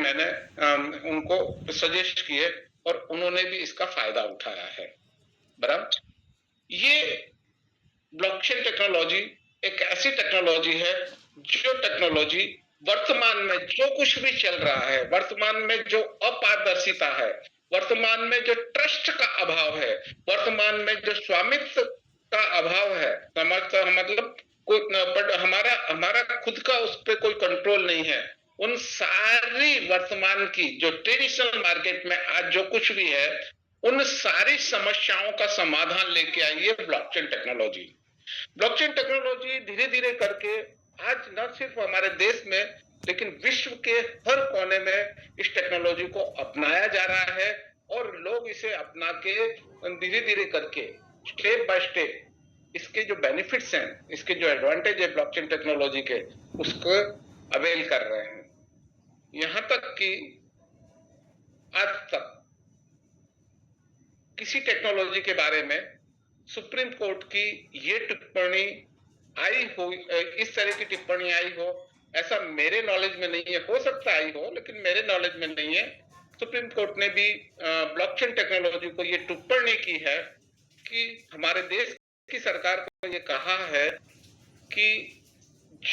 मैंने उनको सजेस्ट किए और उन्होंने भी इसका फायदा उठाया है। बराबर। ये ब्लॉकचेन टेक्नोलॉजी एक ऐसी टेक्नोलॉजी है जो टेक्नोलॉजी वर्तमान में जो कुछ भी चल रहा है, वर्तमान में जो अपारदर्शिता है, वर्तमान में जो ट्रस्ट का अभाव है, वर्तमान में जो स्वामित्व का अभाव है, समझता मतलब कोई हमारा हमारा खुद का उस पर कोई कंट्रोल नहीं है, उन सारी वर्तमान की जो ट्रेडिशनल मार्केट में आज जो कुछ भी है, उन सारी समस्याओं का समाधान लेके आई है ब्लॉकचेन टेक्नोलॉजी। ब्लॉकचेन टेक्नोलॉजी धीरे धीरे करके आज न सिर्फ हमारे देश में लेकिन विश्व के हर कोने में इस टेक्नोलॉजी को अपनाया जा रहा है और लोग इसे अपना के धीरे धीरे करके स्टेप बाय स्टेप इसके जो बेनिफिट्स हैं, इसके जो एडवांटेज है ब्लॉकचेन टेक्नोलॉजी के, उसको अवेल कर रहे हैं। यहां तक कि आज तक किसी टेक्नोलॉजी के बारे में सुप्रीम कोर्ट की ये टिप्पणी आई हो, इस तरह की टिप्पणी आई हो, ऐसा मेरे नॉलेज में नहीं है। हो सकता आई हो लेकिन मेरे नॉलेज में नहीं है। सुप्रीम कोर्ट ने भी ब्लॉकचेन टेक्नोलॉजी को ये टिप्पणी की है कि हमारे देश की सरकार को ये कहा है कि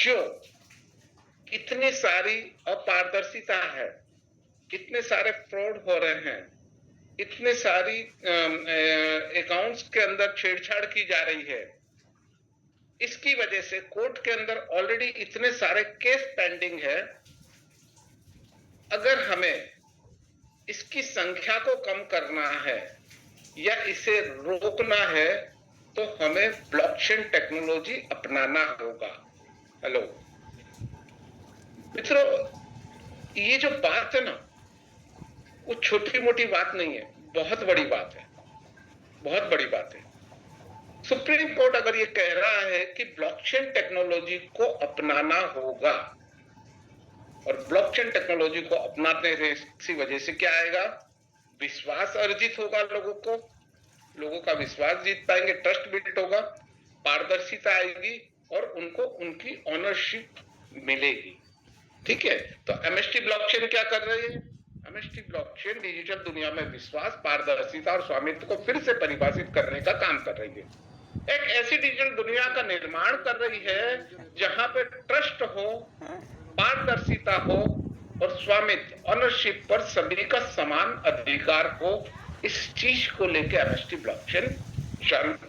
जो इतनी सारी अपारदर्शिता है, इतने सारे फ्रॉड हो रहे हैं, इतने सारी अकाउंट्स के अंदर छेड़छाड़ की जा रही है, इसकी वजह से कोर्ट के अंदर ऑलरेडी इतने सारे केस पेंडिंग है। अगर हमें इसकी संख्या को कम करना है या इसे रोकना है तो हमें ब्लॉकचेन टेक्नोलॉजी अपनाना होगा। हेलो मित्रों, ये जो बात है ना, वो छोटी मोटी बात नहीं है, बहुत बड़ी बात है, बहुत बड़ी बात है। सुप्रीम कोर्ट अगर ये कह रहा है कि ब्लॉकचेन टेक्नोलॉजी को अपनाना होगा और ब्लॉकचेन टेक्नोलॉजी को अपनाने की वजह से क्या आएगा, विश्वास अर्जित होगा, लोगों का विश्वास जीत पाएंगे, ट्रस्ट बिल्ड होगा, पारदर्शिता आएगी और उनको उनकी ऑनरशिप मिलेगी। ठीक है, तो एमएसटी ब्लॉकचेन क्या कर रही है? एमएसटी ब्लॉकचेन डिजिटल दुनिया में विश्वास, पारदर्शिता और स्वामित्व को फिर से परिभाषित करने का काम कर रही है। एक ऐसी डिजिटल दुनिया का निर्माण कर रही है जहां पे ट्रस्ट हो, पारदर्शिता हो और स्वामित्व, ऑनरशिप पर सभी का समान अधिकार हो। इस चीज को लेकर एमएसटी ब्लॉकचेन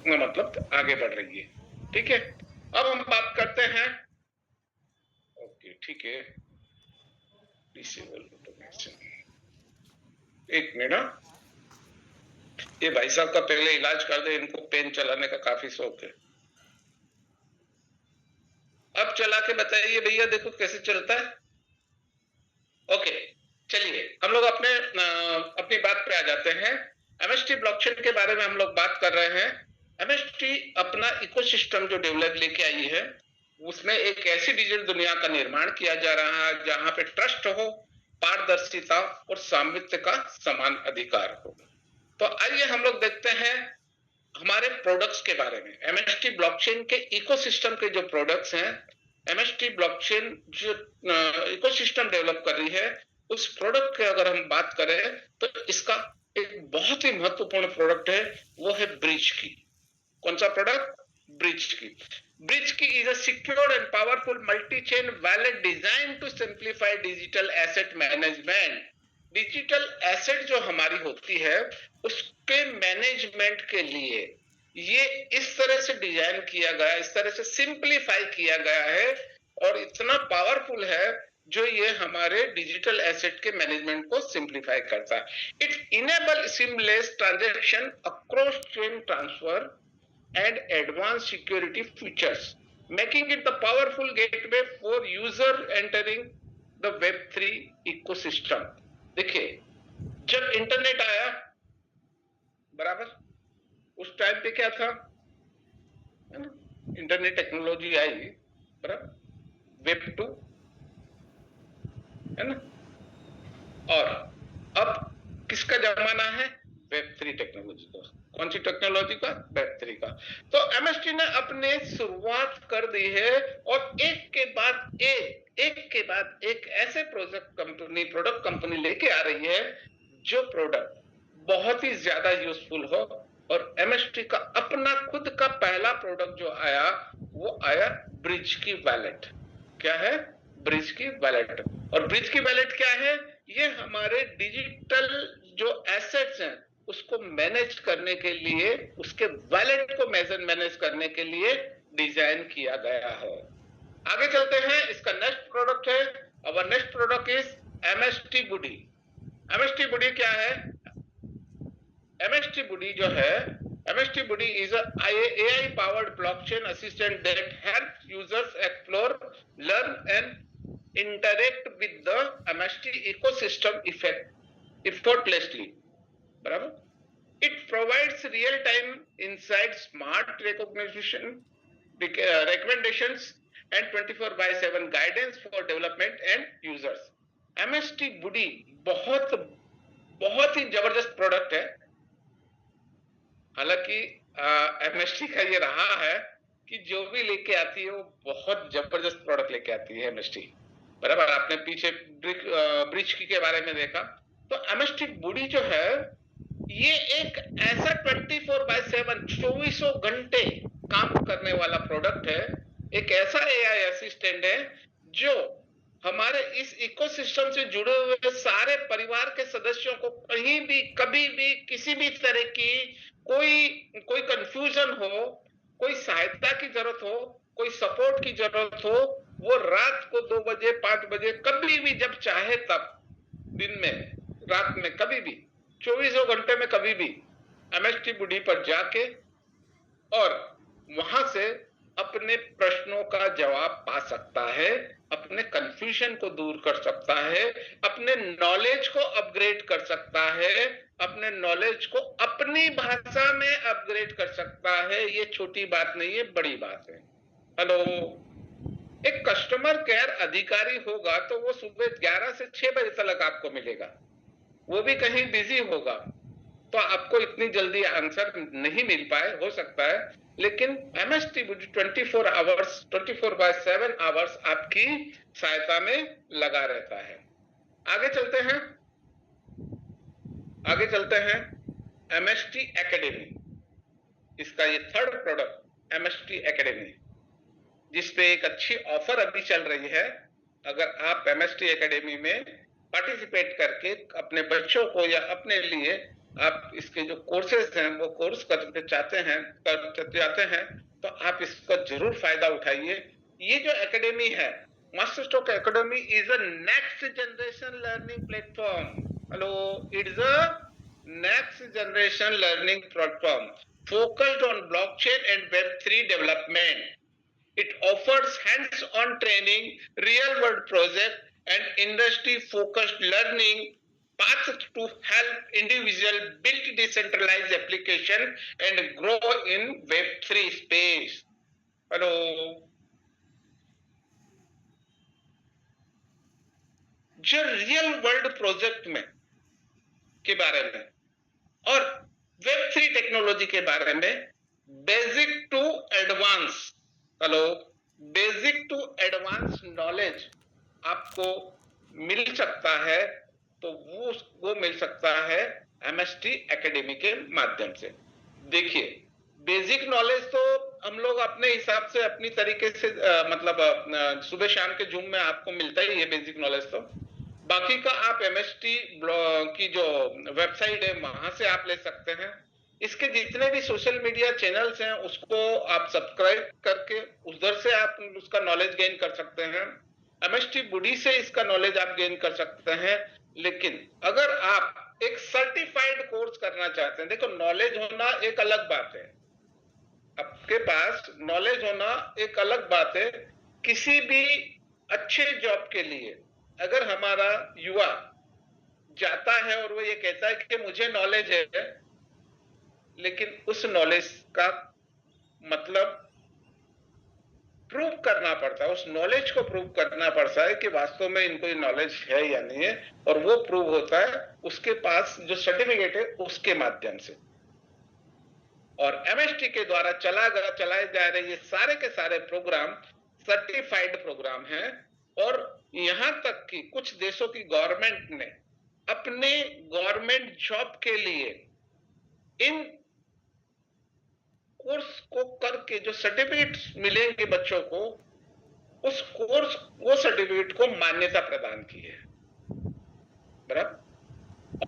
मतलब आगे बढ़ रही है। ठीक है, अब हम बात करते हैं, ओके ठीक है, डिसेबल ऑटोमेशन। एक मिनट, ये भाई साहब का पहले इलाज कर दे, इनको पेन चलाने का काफी शौक है। अब चला के बताइए भैया, देखो कैसे चलता है। ओके, चलिए हम लोग अपनी बात पे आ जाते हैं। एमएसटी ब्लॉकचेन के बारे में हम लोग बात कर रहे हैं। एमएसटी अपना इकोसिस्टम जो डेवलप लेके आई है, उसमें एक ऐसी डिजिटल दुनिया का निर्माण किया जा रहा है जहां पे ट्रस्ट हो, पारदर्शिता और स्वामित्व का समान अधिकार हो। तो आइए हम लोग देखते हैं हमारे प्रोडक्ट्स के बारे में। एमएसटी ब्लॉकचेन के इकोसिस्टम के जो प्रोडक्ट्स हैं, एमएसटी ब्लॉकचेन जो इकोसिस्टम डेवलप कर रही है, उस प्रोडक्ट की अगर हम बात करें तो इसका एक बहुत ही महत्वपूर्ण प्रोडक्ट है, वो है ब्रिज की। कौन सा product? Bridge Key. Bridge Key is a secured and powerful multi chain wallet design to simplify digital asset management. Digital asset जो हमारी होती है उसके मैनेजमेंट के लिए ये इस तरह से डिजाइन किया गया, इस तरह से सिंप्लीफाई किया गया है और इतना पावरफुल है जो ये हमारे डिजिटल एसेट के मैनेजमेंट को सिंप्लीफाई करता है। It enable seamless transaction across chain transfer and advanced security features, making it the powerful gateway for user entering the Web3 ecosystem। देखिए, जब इंटरनेट आया, बराबर, उस टाइम पे क्या था, इंटरनेट टेक्नोलॉजी आई, बराबर, Web2 है ना, और अब किसका जमाना है? Web3 टेक्नोलॉजी का। कौन सी टेक्नोलॉजी का? Web3 का। तो एमएसटी ने अपने शुरुआत कर दी है और एक के बाद एक एक के बाद एक ऐसे प्रोडक्ट कंपनी लेके आ रही है जो प्रोडक्ट बहुत ही ज्यादा यूजफुल हो। और एमएसटी का अपना खुद का पहला प्रोडक्ट जो आया वो आया ब्रिज की वैलेट। क्या है? ब्रिज की वैलेट। और ब्रिज की वैलेट क्या है? ये हमारे डिजिटल जो एसेट्स हैं उसको मैनेज करने के लिए, उसके वैलेट को मैनेज करने के लिए डिजाइन किया गया है। आगे चलते हैं, इसका नेक्स्ट प्रोडक्ट है, our next product is MST बुडी। एमएसटी बुडी क्या है? एमएसटी बुडी जो है, एमएसटी बुडी is a AI powered blockchain assistant that helps users explore, learn and interact with the MST ecosystem effortlessly. बराबर? It provides real-time insights, smart recommendations and 24/7 guidance for development and users. MST बुडी बहुत ही जबरदस्त product है। हालांकि MST का ये रहा है कि जो भी लेके आती है वो बहुत जबरदस्त प्रोडक्ट लेके आती है एमएसटी। बराबर? आपने पीछे ब्रिज की के बारे में देखा। तो एमएसटी बुडी जो है ये एक ऐसा 24/7 24 घंटे काम करने वाला प्रोडक्ट है, एक ऐसा एआई असिस्टेंट है जो हमारे इस इकोसिस्टम से जुड़े हुए सारे परिवार के सदस्यों को कहीं भी कभी भी किसी भी तरह की कोई कंफ्यूजन हो, कोई सहायता की जरूरत हो, कोई सपोर्ट की जरूरत हो, वो रात को 2 बजे 5 बजे कभी भी जब चाहे तब, दिन में रात में कभी भी 24 घंटे में कभी भी एमएसटी बुडी पर जाके और वहां से अपने प्रश्नों का जवाब पा सकता है, अपने कंफ्यूजन को दूर कर सकता है, अपने नॉलेज को अपग्रेड कर सकता है, अपने नॉलेज को अपनी भाषा में अपग्रेड कर सकता है। ये छोटी बात नहीं है, बड़ी बात है। हेलो, एक कस्टमर केयर अधिकारी होगा तो वो सुबह 11 से 6 बजे तक आपको मिलेगा, वो भी कहीं बिजी होगा तो आपको इतनी जल्दी आंसर नहीं मिल पाए, हो सकता है, लेकिन एमएसटी 24/7 आवर्स आपकी सहायता में लगा रहता है। आगे चलते हैं एमएसटी एकेडमी। इसका ये थर्ड प्रोडक्ट एमएसटी एकेडमी, जिसपे एक अच्छी ऑफर अभी चल रही है। अगर आप एमएसटी एकेडमी में पार्टिसिपेट करके अपने बच्चों को या अपने लिए आप इसके जो कोर्सेज हैं वो कोर्स करते चाहते हैं तो आप इसका जरूर फायदा उठाइए। ये जो एकेडमी है, master stroke academy is a next generation learning platform. Hello, it is a next generation learning platform focused on blockchain and Web3 development. It offers hands-on training, real-world project, and industry-focused learning paths to help individuals build decentralized application and grow in Web3 space. Hello. जो real world project में के बारे में और Web3 technology के बारे में basic to advance, basic to advance knowledge आपको मिल सकता है, तो वो मिल सकता है एमएसटी एकेडमी के माध्यम से। देखिए, बेसिक नॉलेज तो हम लोग अपने हिसाब से अपनी तरीके से मतलब सुबह शाम के जूम में आपको मिलता ही है बेसिक नॉलेज। तो बाकी का आप एमएसटी की जो वेबसाइट है वहां से आप ले सकते हैं। इसके जितने भी सोशल मीडिया चैनल्स हैं उसको आप सब्सक्राइब करके उधर से आप उसका नॉलेज गेन कर सकते हैं। एमएसटी बुडी से इसका नॉलेज आप गेन कर सकते हैं। लेकिन अगर आप एक सर्टिफाइड कोर्स करना चाहते हैं, देखो नॉलेज होना एक अलग बात है, आपके पास नॉलेज होना एक अलग बात है। किसी भी अच्छे जॉब के लिए अगर हमारा युवा जाता है और वो ये कहता है कि मुझे नॉलेज है, लेकिन उस नॉलेज का मतलब प्रूव करना पड़ता है, उस नॉलेज को प्रूव करना पड़ता है कि वास्तव में इनको नॉलेज है या नहीं है, और वो प्रूव होता है उसके पास जो सर्टिफिकेट है उसके माध्यम से। और एमएसटी के द्वारा चलाए जा रहे ये सारे के सारे प्रोग्राम सर्टिफाइड प्रोग्राम हैं, और यहां तक कि कुछ देशों की गवर्नमेंट ने अपने गवर्नमेंट जॉब के लिए इन कोर्स को करके जो सर्टिफिकेट्स मिलेंगे बच्चों को, उस कोर्स वो सर्टिफिकेट को मान्यता प्रदान की है, बराबर।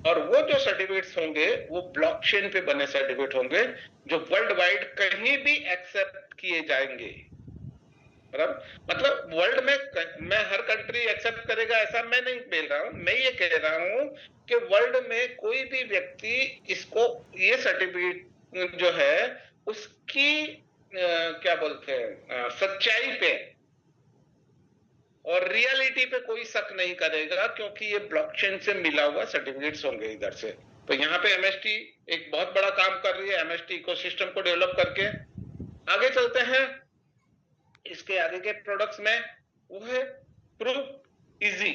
और वो जो सर्टिफिकेट्स होंगे वो ब्लॉकचेन पे बने सर्टिफिकेट होंगे जो वर्ल्ड वाइड कहीं भी एक्सेप्ट किए जाएंगे, बराबर। मतलब वर्ल्ड में मैं हर कंट्री एक्सेप्ट करेगा ऐसा मैं नहीं बोल रहा हूं, मैं ये कह रहा हूं कि वर्ल्ड में कोई भी व्यक्ति इसको ये सर्टिफिकेट जो है उसकी क्या बोलते हैं सच्चाई पे और रियलिटी पे कोई शक नहीं करेगा, क्योंकि ये ब्लॉकचेन से मिला हुआ सर्टिफिकेट्स होंगे इधर से। तो यहाँ पे एमएसटी एक बहुत बड़ा काम कर रही है, एमएसटी इकोसिस्टम को डेवलप करके। आगे चलते हैं, इसके आगे के प्रोडक्ट्स में वो है प्रूफ इजी।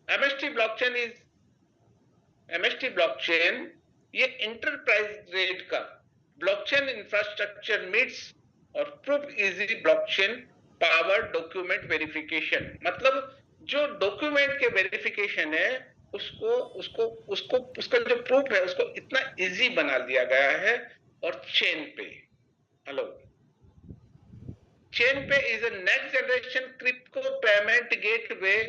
एमएसटी ब्लॉकचेन ये इंटरप्राइज ग्रेड का ब्लॉकचेन इंफ्रास्ट्रक्चर मीट्स और proof easy blockchain power document verification. मतलब जो डॉक्यूमेंट के वेरिफिकेशन है उसको उसको उसको उसका जो प्रूफ है उसको इतना इजी बना दिया गया है। और चेन पे, hello, ChainPay is a next generation crypto payment gateway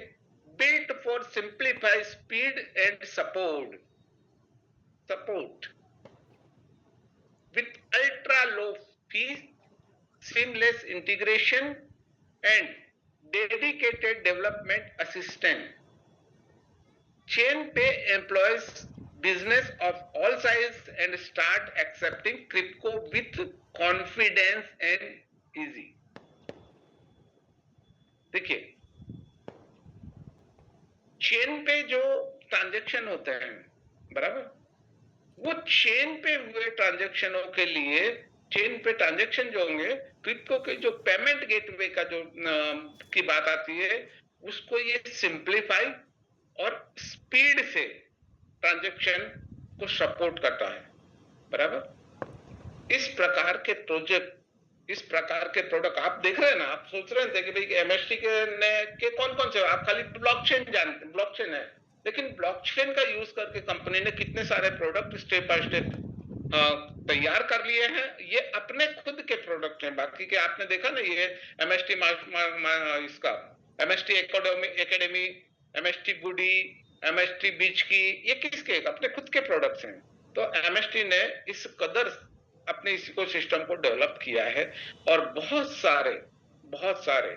built for simplify speed and support with ultra low fees, seamless integration and dedicated development assistant. ChainPay employs business of all sizes and start accepting crypto with confidence and easy. देखिए, chain पे जो transaction होते हैं, बराबर, वो chain पे हुए ट्रांजैक्शनों के लिए चेन पे ट्रांजैक्शन जो होंगे क्रिप्टो के जो पेमेंट गेटवे का जो की बात आती है उसको ये सिंप्लीफाई और स्पीड से ट्रांजैक्शन को सपोर्ट करता है, बराबर। इस प्रकार के प्रोजेक्ट, इस प्रकार के प्रोडक्ट आप देख रहे हैं ना, आप सोच रहे थे कि भाई एमएसटी के कौन कौन से, आप खाली ब्लॉकचेन जानते, ब्लॉकचेन है, लेकिन ब्लॉकचेन का यूज करके कंपनी ने कितने सारे प्रोडक्ट स्टेप बाय स्टेप तैयार कर लिए हैं। ये अपने खुद के प्रोडक्ट हैं, बाकी के आपने देखा ना ये एमएसटी इसका एमएसटी एकेडमी, एमएसटी गुडी, एमएसटी बीच की, ये किसके अपने खुद के प्रोडक्ट्स हैं। तो एमएसटी ने इस कदर अपने इस इकोसिस्टम को डेवलप किया है और बहुत सारे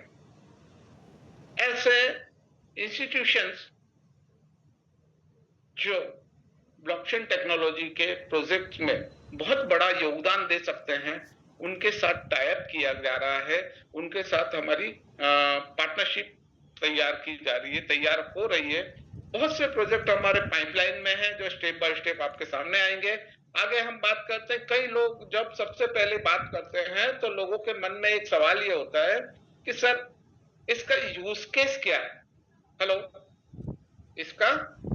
ऐसे इंस्टीट्यूशंस जो ब्लॉकचेन टेक्नोलॉजी के प्रोजेक्ट में बहुत बड़ा योगदान दे सकते हैं, उनके साथ टाई अप किया जा रहा है, उनके साथ हमारी पार्टनरशिप तैयार की जा रही है, तैयार हो रही है। बहुत से प्रोजेक्ट हमारे पाइपलाइन में हैं जो स्टेप बाय स्टेप आपके सामने आएंगे। आगे हम बात करते हैं, कई लोग जब सबसे पहले बात करते हैं तो लोगों के मन में एक सवाल ये होता है कि सर इसका यूज केस क्या है। हेलो, इसका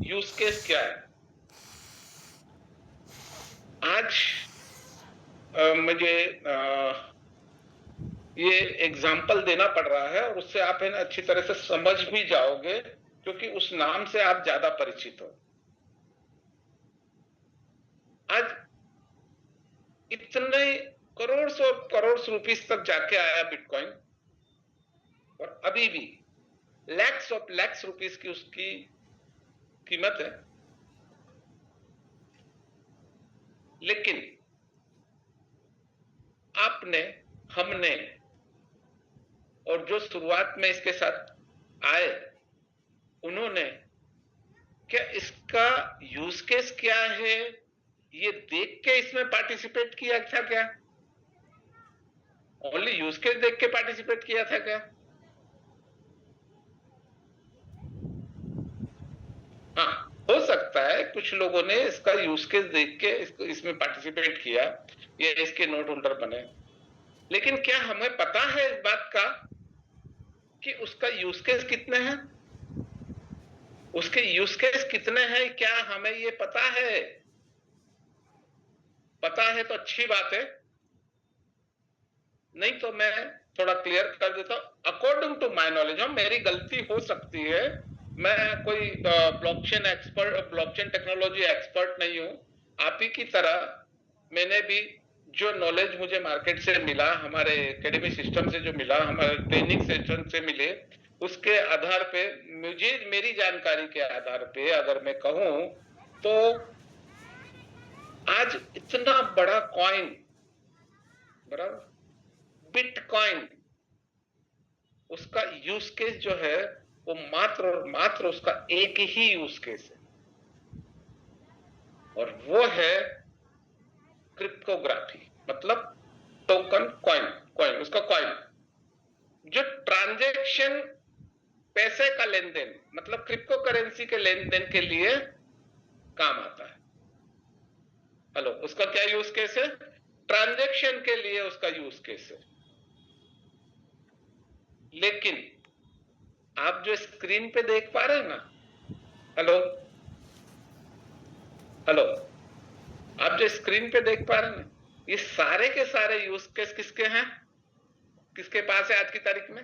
यूज केस क्या है। आज मुझे ये एग्जाम्पल देना पड़ रहा है और उससे आप है ना अच्छी तरह से समझ भी जाओगे, क्योंकि उस नाम से आप ज्यादा परिचित हो। आज इतने करोड़ और करोड़ रुपीस तक जाके आया बिटकॉइन, और अभी भी लैक्स ऑफ लैक्स रुपीस की उसकी कीमत है। लेकिन आपने, हमने और जो शुरुआत में इसके साथ आए उन्होंने क्या इसका यूज केस क्या है ये देख के इसमें पार्टिसिपेट किया था क्या? ओनली यूज केस देख के पार्टिसिपेट किया था क्या? हाँ, हो सकता है कुछ लोगों ने इसका यूज केस देख के इसमें पार्टिसिपेट किया, ये इसके नोट होल्डर बने, लेकिन क्या हमें पता है इस बात का कि उसका यूज केस कितने हैं? उसके यूज केस कितने हैं क्या हमें ये पता है? पता है तो अच्छी बात है, नहीं तो मैं थोड़ा क्लियर कर देता हूं। अकॉर्डिंग टू माय नॉलेज, मेरी गलती हो सकती है, मैं कोई blockchain expert, blockchain technology expert नहीं हूं। आप ही की तरह मैंने भी जो नॉलेज मुझे मार्केट से मिला, हमारे एकेडमी सिस्टम से जो मिला, हमारे ट्रेनिंग सेशन से मिले, उसके आधार पे, मुझे मेरी जानकारी के आधार पे अगर मैं कहूं तो आज इतना बड़ा कॉइन, बराबर, बिटकॉइन, उसका यूज केस जो है वो मात्र और मात्र उसका एक ही यूज केस है, और वो है क्रिप्टोग्राफी, मतलब टोकन कॉइन, कॉइन उसका कॉइन, जो ट्रांजैक्शन, पैसे का लेन देन, मतलब क्रिप्टो करेंसी के लेन देन के लिए काम आता है। हेलो, उसका क्या यूज केस है? ट्रांजैक्शन के लिए उसका यूज केस है। लेकिन आप जो स्क्रीन पे देख पा रहे हैं ना, हेलो हेलो, आप जो स्क्रीन पे देख पा रहे हैं ना, ये सारे के सारे यूज केस किसके हैं, किसके पास है आज की तारीख में?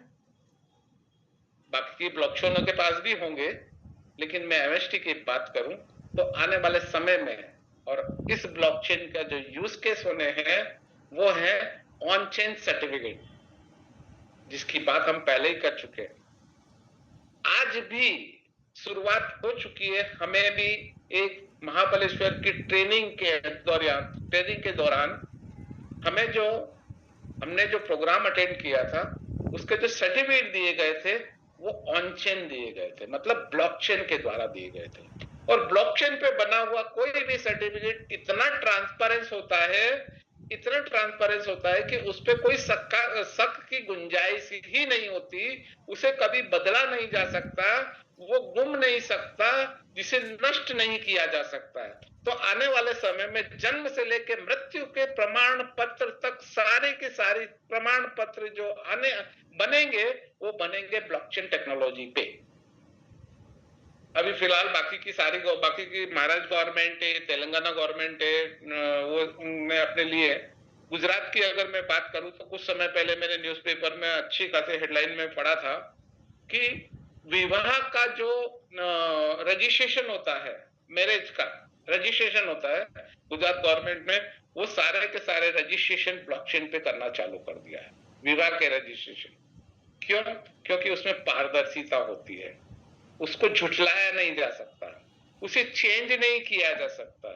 बाकी की ब्लॉकचेनों के पास भी होंगे, लेकिन मैं एमएसटी की बात करूं तो आने वाले समय में, और इस ब्लॉकचेन का जो यूज केस होने हैं वो है ऑन चेन सर्टिफिकेट, जिसकी बात हम पहले ही कर चुके हैं। आज भी शुरुआत हो चुकी है, हमें भी एक महाबलेश्वर की ट्रेनिंग के दौरान हमने जो प्रोग्राम अटेंड किया था, उसके जो सर्टिफिकेट दिए गए थे वो ऑन चेन दिए गए थे, मतलब ब्लॉकचेन के द्वारा दिए गए थे। और ब्लॉकचेन पे बना हुआ कोई भी सर्टिफिकेट इतना ट्रांसपेरेंस होता है, इतना ट्रांसपेरेंस होता है कि उस पर कोई शक की गुंजाइश ही नहीं होती, उसे कभी बदला नहीं जा सकता, वो गुम नहीं सकता, जिसे नष्ट नहीं किया जा सकता है। तो आने वाले समय में जन्म से लेकर मृत्यु के प्रमाण पत्र तक सारे के सारे प्रमाण पत्र जो आने बनेंगे, वो बनेंगे ब्लॉकचेन टेक्नोलॉजी पे। अभी फिलहाल बाकी की महाराष्ट्र गवर्नमेंट है, तेलंगाना गवर्नमेंट है, वो उन्होंने अपने लिए, गुजरात की अगर मैं बात करूं तो कुछ समय पहले मैंने न्यूज़पेपर में अच्छी खासी हेडलाइन में पढ़ा था कि विवाह का जो रजिस्ट्रेशन होता है, मैरिज का रजिस्ट्रेशन होता है गुजरात गवर्नमेंट में, वो सारे के सारे रजिस्ट्रेशन ब्लॉकचेन पे करना चालू कर दिया है, विवाह के रजिस्ट्रेशन। क्यों? क्योंकि उसमें पारदर्शिता होती है, उसको झुठलाया नहीं जा सकता, उसे चेंज नहीं किया जा सकता,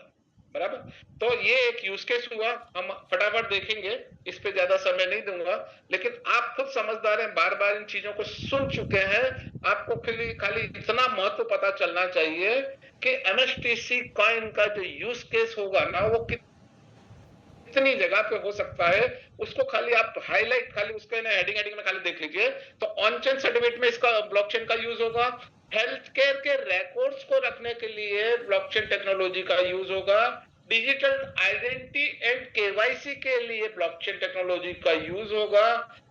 बराबर। तो ये एक यूज केस हुआ, हम फटाफट देखेंगे, इस पे ज्यादा समय नहीं दूंगा, लेकिन आप खुद समझदार हैं, बार बार इन चीजों को सुन चुके हैं, आपको खाली इतना महत्व पता चलना चाहिए कि एमएसटीसी कॉइन का जो यूज केस होगा ना, वो कितनी जगह पे हो सकता है, उसको खाली आप हाईलाइट, खाली उसके हेडिंग में खाली देख लीजिए। तो ऑन चेन सर्टिफिकेट में इसका ब्लॉकचेन का यूज होगा, हेल्थ केयर के रिकॉर्ड्स को रखने के लिए ब्लॉकचेन टेक्नोलॉजी का यूज होगा, डिजिटल आइडेंटिटी एंड केवाईसी के लिए ब्लॉकचेन टेक्नोलॉजी का यूज होगा,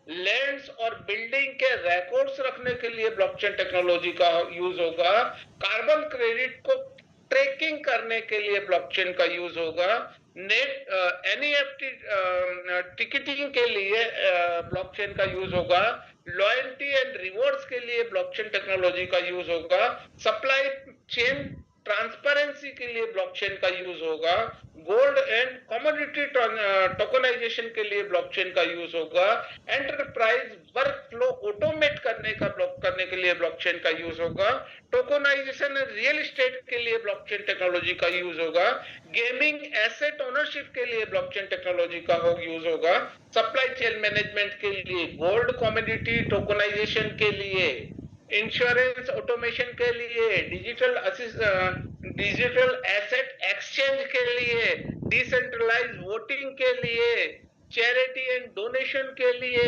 लैंड्स और बिल्डिंग के रिकॉर्ड्स रखने के लिए ब्लॉकचेन टेक्नोलॉजी का यूज होगा, कार्बन क्रेडिट को ट्रैकिंग करने के लिए ब्लॉकचेन का यूज होगा, नेट एनईएफटी टिकटिंग के लिए ब्लॉकचेन का यूज होगा, लॉयल्टी एंड रिवॉर्ड्स के लिए ब्लॉकचेन टेक्नोलॉजी का यूज होगा, सप्लाई चेन ट्रांसपेरेंसी के लिए ब्लॉकचेन का यूज होगा, गोल्ड एंड कमोडिटी टोकनाइजेशन के लिए ब्लॉकचेन का यूज होगा, एंटरप्राइज वर्क फ्लो ऑटोमेट करने के लिए ब्लॉकचेन का यूज होगा, टोकनाइजेशन रियल एस्टेट के लिए ब्लॉकचेन टेक्नोलॉजी का यूज होगा, गेमिंग एसेट ओनरशिप के लिए ब्लॉकचेन टेक्नोलॉजी का यूज होगा, सप्लाई चेन मैनेजमेंट के लिए, गोल्ड कमोडिटी टोकनाइजेशन के लिए, इंश्योरेंस ऑटोमेशन के लिए, डिजिटल एसेट एक्सचेंज के लिए, डिसेंट्रलाइज वोटिंग के लिए, चैरिटी एंड डोनेशन के लिए,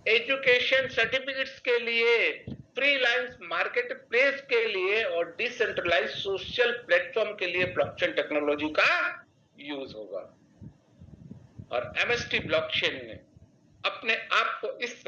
एजुकेशन सर्टिफिकेट्स के लिए, फ्रीलांस मार्केट प्लेस के लिए, और डिसेंट्रलाइज सोशल प्लेटफॉर्म के लिए ब्लॉकचेन टेक्नोलॉजी का यूज होगा। और एमएसटी ब्लॉकचेन ने अपने आप को इस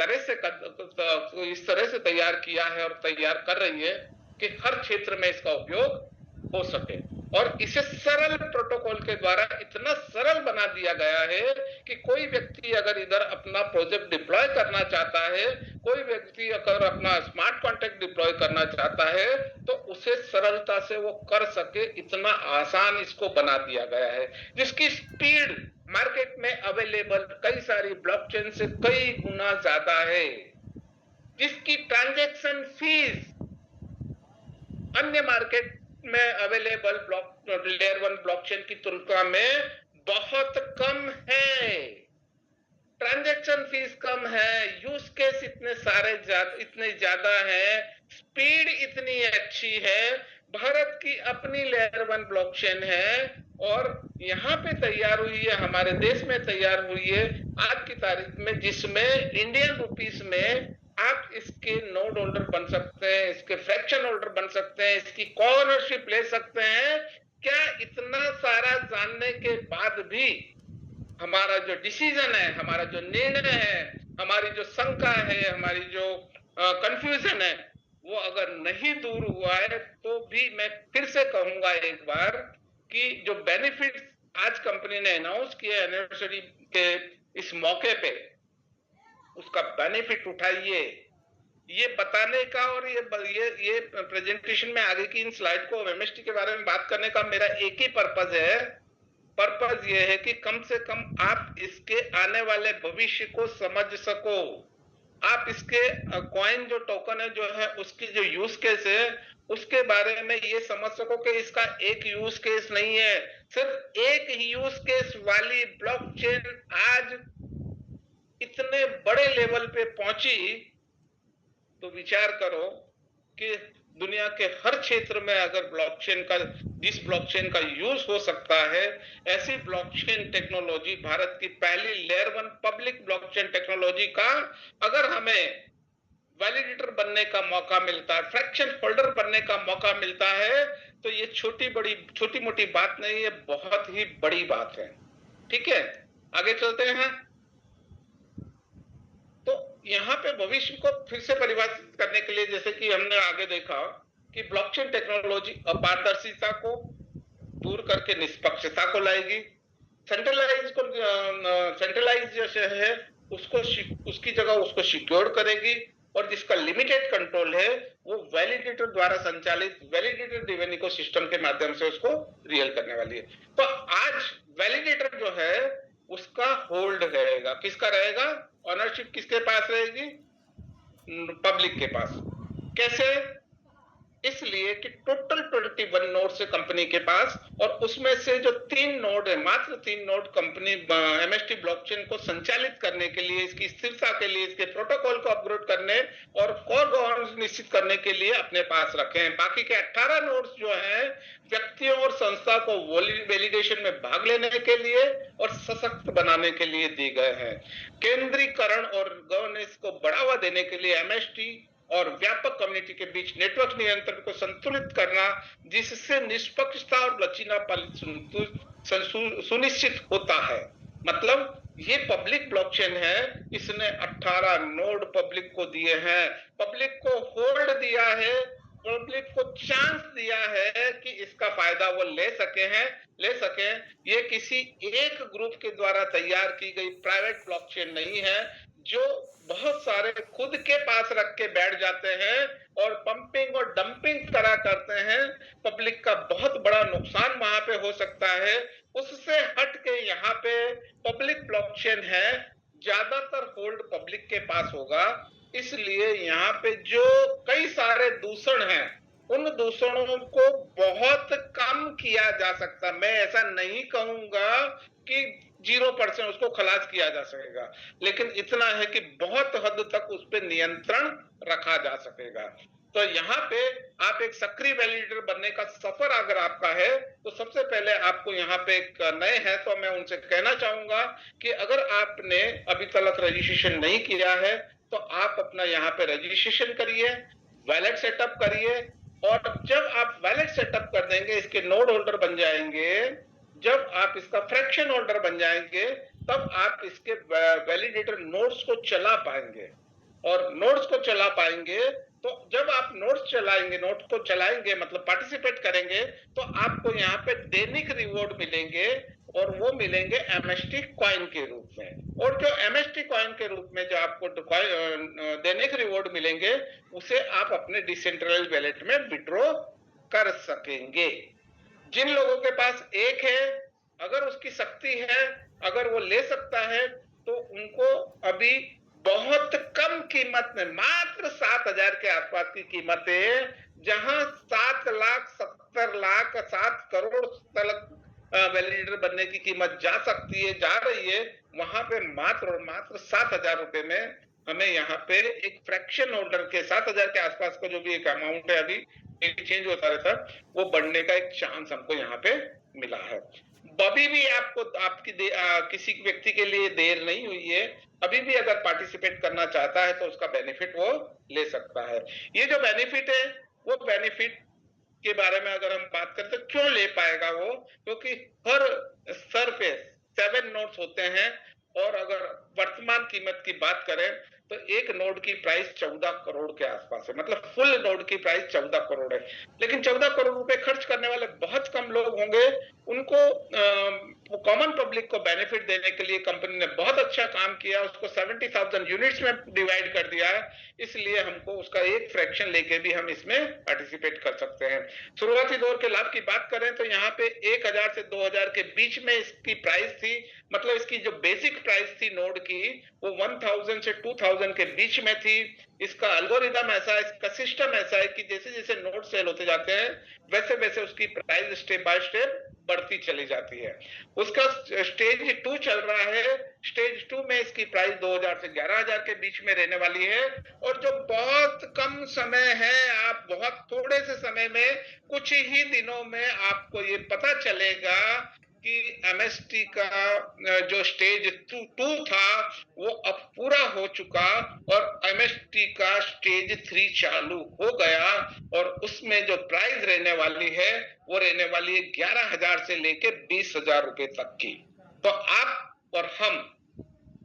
तरह से तैयार किया है और तैयार कर रही है कि हर क्षेत्र में इसका उपयोग हो सके, और इसे सरल प्रोटोकॉल के द्वारा इतना सरल बना दिया गया है कि कोई व्यक्ति अगर इधर अपना प्रोजेक्ट डिप्लॉय करना चाहता है, कोई व्यक्ति अगर अपना स्मार्ट कॉन्ट्रैक्ट डिप्लॉय करना चाहता है, तो उसे सरलता से वो कर सके, इतना आसान इसको बना दिया गया है, जिसकी स्पीड मार्केट में अवेलेबल कई सारी ब्लॉकचेन से कई गुना ज्यादा है, जिसकी ट्रांजैक्शन फीस अन्य मार्केट में अवेलेबल लेयर 1 ब्लॉकचेन की तुलना में बहुत कम है। ट्रांजैक्शन फीस कम है, यूज केस इतने ज्यादा है, स्पीड इतनी अच्छी है। भारत की अपनी लेयर 1 ब्लॉकचेन है और यहाँ पे तैयार हुई है, हमारे देश में तैयार हुई है आज की तारीख में, जिसमें इंडियन रुपीस में आप इसके नोड होल्डर बन सकते हैं, इसके फ्रैक्शन होल्डर बन सकते हैं, इसकी कॉर्नरशिप ले सकते हैं। क्या इतना सारा जानने के बाद भी हमारा जो डिसीजन है, हमारा जो निर्णय है, हमारी जो शंका है, हमारी जो कंफ्यूजन है, वो अगर नहीं दूर हुआ है, तो भी मैं फिर से कहूंगा एक बार कि जो बेनिफिट आज कंपनी ने अनाउंस किया एनिवर्सरी के इस मौके पे, उसका बेनिफिट उठाइए, ये बताने का और ये प्रेजेंटेशन में आगे की इन स्लाइड को एमएसटी के बारे में बात करने का मेरा एक ही पर्पज है। पर्पज ये है कि कम से कम आप इसके आने वाले भविष्य को समझ सको, आप इसके कॉइन जो टोकन है जो है उसकी जो यूज केस है उसके बारे में ये समझ सको कि इसका एक यूज केस नहीं है, सिर्फ एक यूज केस वाली ब्लॉकचेन आज इतने बड़े लेवल पे पहुंची, तो विचार करो कि दुनिया के हर क्षेत्र में अगर जिस ब्लॉकचेन का यूज हो सकता है, ऐसी ब्लॉकचेन टेक्नोलॉजी, भारत की पहली लेयर 1 पब्लिक ब्लॉकचेन टेक्नोलॉजी का अगर हमें वैलिडेटर बनने का मौका मिलता है, फ्रैक्शन होल्डर बनने का मौका मिलता है, तो ये छोटी मोटी बात नहीं है, बहुत ही बड़ी बात है। ठीक है, आगे चलते हैं। तो यहाँ पे भविष्य को फिर से परिभाषित करने के लिए, जैसे कि हमने आगे देखा कि ब्लॉकचेन टेक्नोलॉजी अपारदर्शिता को दूर करके निष्पक्षता को लाएगी, सेंट्रलाइज जो है उसकी जगह उसको सिक्योर करेगी, और जिसका लिमिटेड कंट्रोल है वो वैलिडेटर द्वारा संचालित वैलिडेटर ड्रिवन इकोसिस्टम के माध्यम से उसको रियल करने वाली है। तो आज वैलिडेटर जो है उसका होल्ड रहेगा, किसका रहेगा, ऑनरशिप किसके पास रहेगी, पब्लिक के पास। कैसे, इसलिए कि टोटल 21 नोड से कंपनी के पास, और उसमें से जो 3 नोड है, मात्र 3 नोड कंपनी एमएसटी ब्लॉकचेन को संचालित करने के लिए, इसकी स्थिरता के लिए, इसके प्रोटोकॉल को अपग्रेड करने और कोर गवर्नेंस निश्चित करने के लिए अपने पास रखे हैं। बाकी के 18 नोड्स जो हैं व्यक्तियों और संस्था को वैलिडेशन में भाग लेने के लिए और सशक्त बनाने के लिए दिए गए हैं। केंद्रीकरण और गवर्नेंस को बढ़ावा देने के लिए एमएसटी और व्यापक कम्युनिटी के बीच नेटवर्क नियंत्रण को संतुलित करना, जिससे निष्पक्षता और लचीलापन सुनिश्चित होता है। मतलब ये पब्लिक ब्लॉकचेन है, इसने 18 नोड पब्लिक को दिए हैं, पब्लिक को होल्ड दिया है, पब्लिक को चांस दिया है कि इसका फायदा वो ले सके। ये किसी एक ग्रुप के द्वारा तैयार की गई प्राइवेट ब्लॉकचेन नहीं है, जो बहुत सारे खुद के पास रख के बैठ जाते हैं और पंपिंग और डंपिंग करा करते हैं। पब्लिक का बहुत बड़ा नुकसान वहां पे हो सकता है। उससे हट के यहाँ पे पब्लिक ब्लॉकचेन है, ज्यादातर होल्ड पब्लिक के पास होगा, इसलिए यहाँ पे जो कई सारे दूषण हैं उन दूषणों को बहुत कम किया जा सकता। मैं ऐसा नहीं कहूंगा कि 0% उसको खलास किया जा सकेगा, लेकिन इतना है कि बहुत हद तक उस पर नियंत्रण रखा जा सकेगा। तो यहाँ पे आप एक सक्रिय वैलिडेटर बनने का सफर अगर आपका है, तो सबसे पहले आपको यहाँ पे एक नए हैं तो मैं उनसे कहना चाहूंगा कि अगर आपने अभी तक रजिस्ट्रेशन नहीं किया है तो आप अपना यहाँ पे रजिस्ट्रेशन करिए, वैलेट सेटअप करिए, और जब आप वैलेट सेटअप कर देंगे, इसके नोड होल्डर बन जाएंगे, जब आप इसका फ्रैक्शन होल्डर बन जाएंगे, तब आप इसके वैलिडेटर नोड्स को चला पाएंगे। और नोड्स को चला पाएंगे तो जब आप नोड्स को चलाएंगे मतलब पार्टिसिपेट करेंगे, तो आपको यहाँ पे दैनिक रिवॉर्ड मिलेंगे। और वो मिलेंगे एमएसटी कॉइन के रूप में। और जो एमएसटी कॉइन के रूप में जो आपको देने के रिवॉर्ड मिलेंगे उसे आप अपने डिसेंट्रलाइज्ड वैलेट में विड्रॉ कर सकेंगे। जिन लोगों के पास एक है, अगर उसकी शक्ति है, अगर वो ले सकता है, तो उनको अभी बहुत कम कीमत में, मात्र 7,000 के आसपास की कीमत है, जहां 7,70,00,000 7 करोड़ तक वैलिडेटर बनने की कीमत जा सकती है, जा रही है, वहां पे मात्र और मात्र 7,000 रुपए में हमें यहाँ पे एक फ्रैक्शन ऑर्डर के 7,000 के आसपास का जो भी एक अमाउंट है, अभी चेंज होता रहता है, वो बढ़ने का एक चांस हमको यहाँ पे मिला है। अभी भी आपको आपकी किसी व्यक्ति के लिए देर नहीं हुई है, अभी भी अगर पार्टिसिपेट करना चाहता है तो उसका बेनिफिट वो ले सकता है। ये जो बेनिफिट है, वो बेनिफिट के बारे में अगर हम बात करें तो क्यों ले पाएगा वो, क्योंकि हर सर पे 7 नोट्स होते हैं, और अगर वर्तमान कीमत की बात करें तो एक नोट की प्राइस 14 करोड़ के आसपास है, मतलब फुल नोट की प्राइस 14 करोड़ है। लेकिन 14 करोड़ रुपए खर्च करने वाले बहुत कम लोग होंगे, उनको कॉमन पब्लिक को बेनिफिट देने के लिए कंपनी ने बहुत अच्छा काम किया, उसको 70,000 यूनिट्स में डिवाइड कर दिया है, इसलिए हमको उसका एक फ्रैक्शन लेके भी हम इसमें पार्टिसिपेट कर सकते हैं। शुरुआती दौर के लाभ की बात करें तो यहाँ पे 1,000 से 2,000 के बीच में इसकी प्राइस थी, मतलब इसकी जो बेसिक प्राइस थी नोड की, वो 1,000 से 2,000 के बीच में थी। इसका एल्गोरिदम ऐसा है, इसका सिस्टम ऐसा है कि जैसे जैसे नोड सेल होते जाते हैं, वैसे वैसे उसकी प्राइस स्टेप बाय स्टेप बढ़ती चली जाती है। उसका स्टेज 2 चल रहा है, स्टेज 2 में इसकी प्राइस 2,000 से 11,000 के बीच में रहने वाली है, और जो बहुत कम समय है, आप बहुत थोड़े से समय में, कुछ ही दिनों में आपको ये पता चलेगा कि एमएसटी का जो स्टेज 2 था वो अब पूरा हो चुका, और एमएसटी का स्टेज 3 चालू हो गया, और उसमें जो प्राइस रहने वाली है वो रहने वाली है 11,000 से लेके 20,000 रुपए तक की। तो आप और हम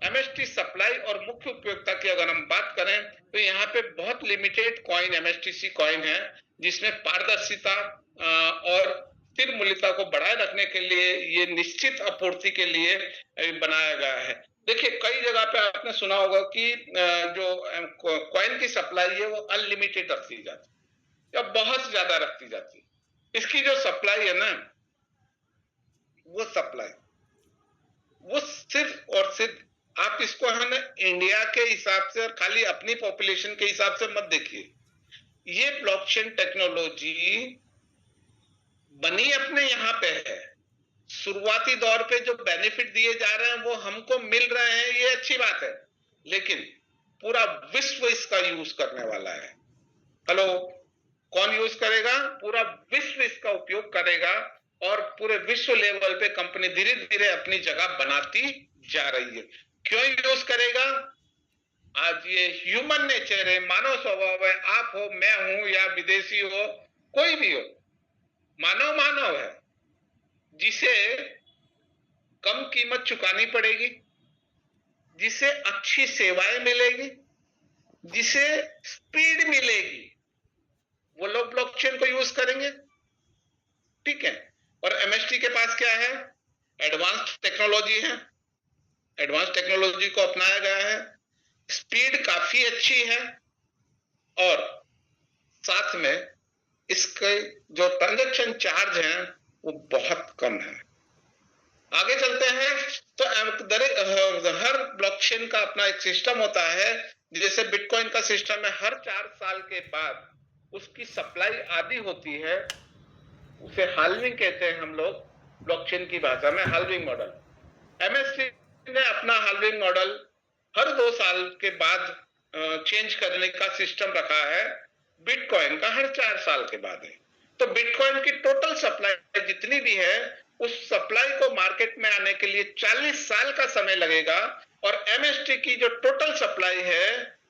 एमएसटी सप्लाई और मुख्य उपयोगिता की अगर हम बात करें तो यहाँ पे बहुत लिमिटेड कॉइन एमएसटीसी कॉइन है, जिसमें पारदर्शिता और स्थिर मूल्यता को बनाए रखने के लिए, ये निश्चित आपूर्ति के लिए बनाया गया है। देखिए कई जगह पे आपने सुना होगा कि जो कॉइन की सप्लाई है वो अनलिमिटेड रखी जाती है या बहुत ज्यादा रखी जाती है। इसकी जो सप्लाई है ना, वो सप्लाई वो सिर्फ और सिर्फ, आप इसको है ना इंडिया के हिसाब से और खाली अपनी पॉपुलेशन के हिसाब से मत देखिए। ये ब्लॉकचेन टेक्नोलॉजी बनी अपने यहाँ पे है, शुरुआती दौर पे जो बेनिफिट दिए जा रहे हैं वो हमको मिल रहे हैं, ये अच्छी बात है, लेकिन पूरा विश्व इसका यूज करने वाला है। हेलो, कौन यूज करेगा? पूरा विश्व इसका उपयोग करेगा, और पूरे विश्व लेवल पे कंपनी धीरे धीरे अपनी जगह बनाती जा रही है। क्यों यूज करेगा? आज ये ह्यूमन नेचर है, मानव स्वभाव है, आप हो, मैं हूं, या विदेशी हो, कोई भी हो, मानव मानव है, जिसे कम कीमत चुकानी पड़ेगी, जिसे अच्छी सेवाएं मिलेगी, जिसे स्पीड मिलेगी, वो लोग ब्लॉकचेन को यूज करेंगे। ठीक है, और एमएसटी के पास क्या है? एडवांस टेक्नोलॉजी है, एडवांस टेक्नोलॉजी को अपनाया गया है, स्पीड काफी अच्छी है, और साथ में इसके जो ट्रांजैक्शन चार्ज हैं वो बहुत कम है। आगे चलते हैं तो हर ब्लॉकचेन का अपना एक सिस्टम होता है, जैसे बिटकॉइन का सिस्टम है, हर 4 साल के बाद उसकी सप्लाई आधी होती है, उसे हाल्विंग कहते हैं हम लोग ब्लॉकचेन की भाषा में, हाल्विंग मॉडल। एमएसटी ने अपना हाल्विंग मॉडल हर 2 साल के बाद चेंज करने का सिस्टम रखा है, बिटकॉइन का हर 4 साल के बाद है। तो बिटकॉइन की टोटल सप्लाई जितनी भी है, उस सप्लाई को मार्केट में आने के लिए 40 साल का समय लगेगा, और एमएसटी की जो टोटल सप्लाई है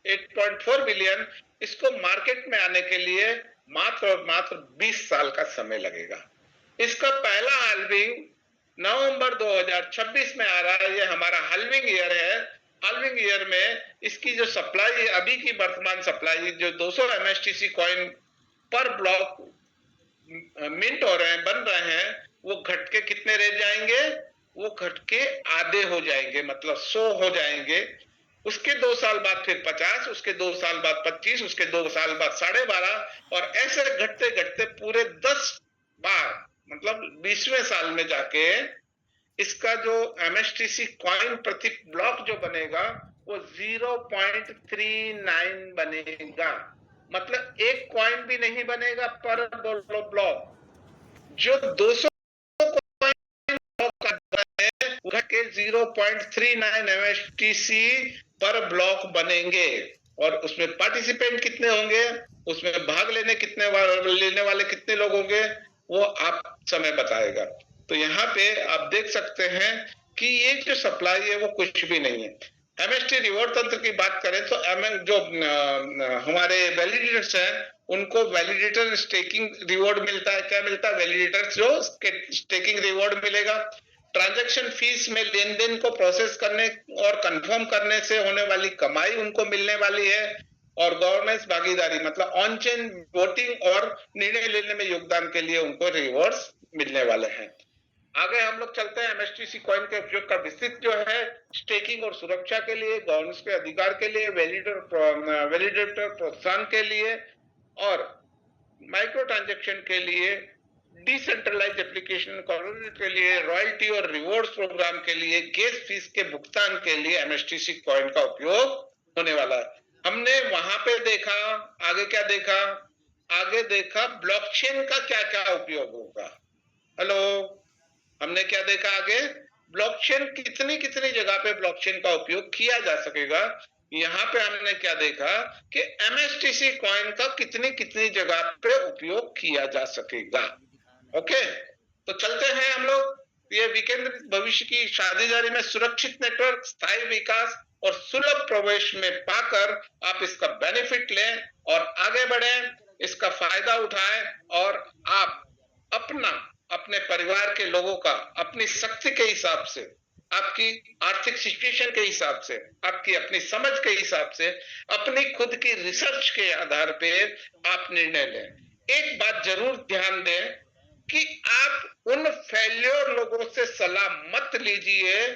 8.4 बिलियन, इसको मार्केट में आने के लिए मात्र और मात्र 20 साल का समय लगेगा। इसका पहला हाल्विंग नवंबर 2026 में आ रहा है, ये हमारा हाल्विंग ईयर है। हाल्विंग ईयर में इसकी जो सप्लाई है, अभी की वर्तमान सप्लाई जो 200 एमएसटीसी कॉइन पर ब्लॉक मिंट हो रहे हैं, बन रहे हैं, वो घट के कितने रह जाएंगे? वो घट के आधे हो जाएंगे, मतलब 100 हो जाएंगे। उसके 2 साल बाद फिर 50, उसके 2 साल बाद 25, उसके 2 साल बाद 12.5, और ऐसे घटते घटते पूरे 10 बार, मतलब 20वें साल में जाके इसका जो एमएसटीसी कॉइन प्रति ब्लॉक जो बनेगा वो 0.39 बनेगा। मतलब एक कॉइन भी नहीं बनेगा पर ब्लॉक। जो 200 के 0.39 एमएसटीसी पर ब्लॉक बनेंगे। और उसमें पार्टिसिपेंट कितने होंगे, उसमें भाग लेने वाले कितने लोग होंगे, वो आप समय बताएगा। तो यहाँ पे आप देख सकते हैं कि ये जो सप्लाई है वो कुछ भी नहीं है। एमएसटी रिवॉर्ड तंत्र की बात करें तो जो हमारे वैलिडेटर्स हैं उनको वैलिडेटर स्टेकिंग रिवॉर्ड मिलता है। क्या मिलता है? वैलिडेटर्स जो स्टेकिंग रिवॉर्ड मिलेगा। ट्रांजैक्शन फीस में लेन देन को प्रोसेस करने और कंफर्म करने से होने वाली कमाई उनको मिलने वाली है। और गवर्नेंस भागीदारी मतलब ऑन चेन वोटिंग और निर्णय लेने में योगदान के लिए उनको रिवॉर्ड्स मिलने वाले हैं। आगे हम लोग चलते हैं। एमएसटीसी कॉइन के उपयोग का विस्तृत जो है स्टेकिंग और सुरक्षा के लिए, गवर्नेंस के अधिकार के लिए, वैलिडेटर प्रोत्साहन के लिए और माइक्रो ट्रांजेक्शन के लिए, डिसेंट्रलाइज एप्लीकेशन के लिए, रॉयल्टी और रिवॉर्ड्स प्रोग्राम के लिए, गैस फीस के भुगतान के लिए एमएसटीसी कॉइन का उपयोग होने वाला है। हमने वहां पे देखा, आगे क्या देखा? आगे देखा ब्लॉकचेन का क्या क्या उपयोग होगा। हेलो, हमने क्या देखा आगे? ब्लॉकचेन कितनी कितनी जगह पे ब्लॉकचेन का उपयोग किया जा सकेगा। यहाँ पे हमने क्या देखा कि एमएसटीसी कॉइन का कितनी कितनी जगह पे उपयोग किया जा सकेगा। ओके, तो चलते हैं हम लोग। ये विकेंद्रित भविष्य की साझेदारी में सुरक्षित नेटवर्क, स्थायी विकास और सुलभ प्रवेश में पाकर आप इसका बेनिफिट लें और आगे बढ़ें, इसका फायदा उठाएं और आप अपने परिवार के लोगों का अपनी शक्ति के हिसाब से, आपकी आर्थिक सिचुएशन के हिसाब से, आपकी अपनी समझ के हिसाब से, अपनी खुद की रिसर्च के आधार पे आप निर्णय लें। एक बात जरूर ध्यान दें कि आप उन फेल्योर लोगों से सलाह मत लीजिए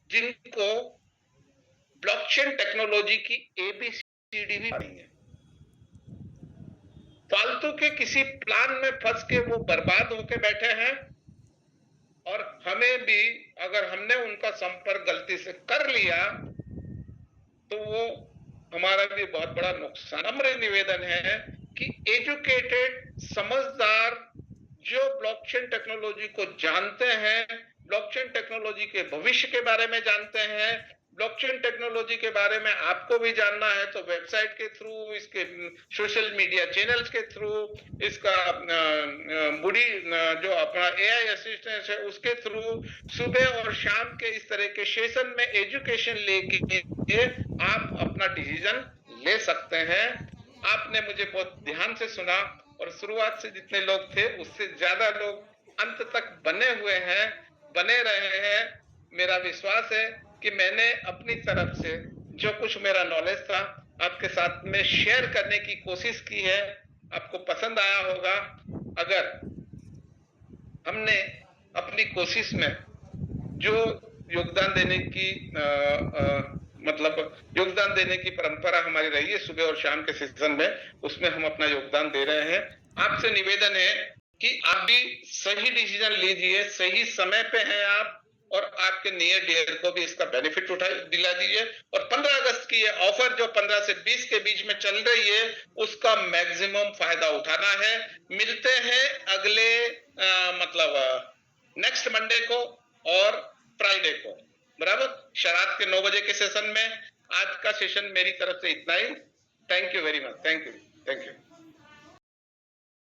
जिनको ब्लॉकचेन टेक्नोलॉजी की एबीसीडी भी नहीं है। फालतू के किसी प्लान में फंस के वो बर्बाद होके बैठे हैं और हमें भी, अगर हमने उनका संपर्क गलती से कर लिया तो वो हमारा भी बहुत बड़ा नुकसान। नम्र निवेदन है कि एजुकेटेड, समझदार, जो ब्लॉकचेन टेक्नोलॉजी को जानते हैं, ब्लॉकचेन टेक्नोलॉजी के भविष्य के बारे में जानते हैं, ब्लॉकचेन टेक्नोलॉजी के बारे में आपको भी जानना है तो वेबसाइट के थ्रू, इसके सोशल मीडिया चैनल्स के थ्रू, इसका बुडी जो अपना एआई असिस्टेंट है उसके थ्रू, सुबह और शाम के इस तरह के सेशन में एजुकेशन लेके आप अपना डिसीजन ले सकते हैं। आपने मुझे बहुत ध्यान से सुना और शुरुआत से जितने लोग थे उससे ज्यादा लोग अंत तक बने हुए हैं, बने रहे हैं। मेरा विश्वास है कि मैंने अपनी तरफ से जो कुछ मेरा नॉलेज था आपके साथ में शेयर करने की कोशिश की है। आपको पसंद आया होगा। अगर हमने अपनी कोशिश में जो योगदान देने की योगदान देने की परंपरा हमारी रही है सुबह और शाम के सेशन में, उसमें हम अपना योगदान दे रहे हैं। आपसे निवेदन है कि आप भी सही डिसीजन लीजिए, सही समय पे हैं आप, और आपके नियर डियर को भी इसका बेनिफिट दिला दीजिए। और 15 अगस्त की ये ऑफर जो 15 से 20 के बीच में चल रही है उसका मैक्सिमम फायदा उठाना है। मिलते हैं अगले नेक्स्ट मंडे को और फ्राइडे को, बराबर रात के 9 बजे के सेशन में। आज का सेशन मेरी तरफ से इतना ही। Thank you very much. Thank you.